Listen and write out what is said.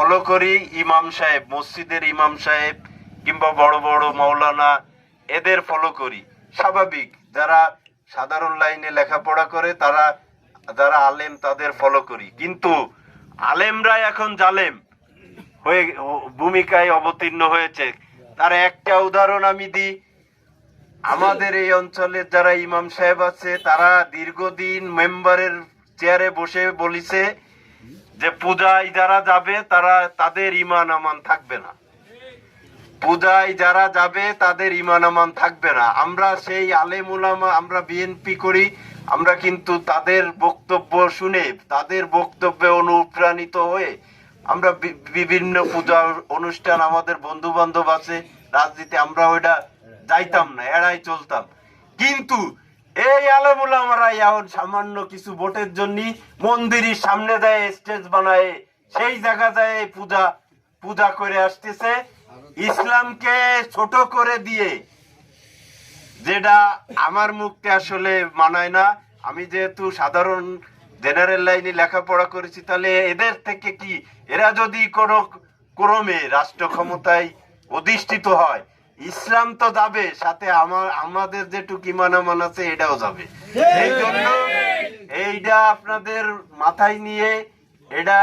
Follow করি ইমাম সাহেব, মসজিদের ইমাম সাহেব কিংবা বড় বড় মাওলানা, এদের ফলো করি। স্বাভাবিক, যারা সাধারণ লাইনে লেখাপড়া করে তারা, যারা আলেম তাদের ফলো করি। কিন্তু আলেমরা এখন জালেম হয়ে ভূমিকায় অবতীর্ণ হয়েছে। তার একটা উদাহরণ আমি দিই। আমাদের এই অঞ্চলের যারা ইমাম সাহেব আছে তারা দীর্ঘদিন মেম্বারের চেয়ারে বসে বলিছে যে পূজায় যারা যাবে তারা, তাদের ঈমান আমান থাকবে না, পূজায় যারা যাবে তাদের ঈমান আমান থাকবে না। আমরা সেই আলেম উলামা, আমরা বিএনপি করি, আমরা কিন্তু তাদের বক্তব্য শুনে, তাদের বক্তব্যে অনুপ্রাণিত হয়ে আমরা বিভিন্ন পূজা অনুষ্ঠান, আমাদের বন্ধু বান্ধব আছে রাজনীতি, আমরা ওইটা যাইতাম না, এড়াই চলতাম। কিন্তু এই আলেম উলামারা এখন সামান্য কিছু ভোটের জন্য মন্দিরের সামনে যায়, স্টেজ বানায়, সেই জায়গা যায় পূজা পূজা করে আসতেছে, ইসলামকে ছোট করে দিয়ে, যেটা আমার মুখে আসলে মানায় না। আমি যেহেতু সাধারণ জেনারেল লাইনে লেখাপড়া করেছি, তাহলে এদের থেকে কি, এরা যদি কোনো ক্রমে রাষ্ট্র ক্ষমতায় অধিষ্ঠিত হয়, ইসলাম তো যাবে সাথে, আমাদের যেটুকু ঈমান আমান আছে এটাও যাবে। এই জন্য এইটা আপনাদের মাথায় নিয়ে এটা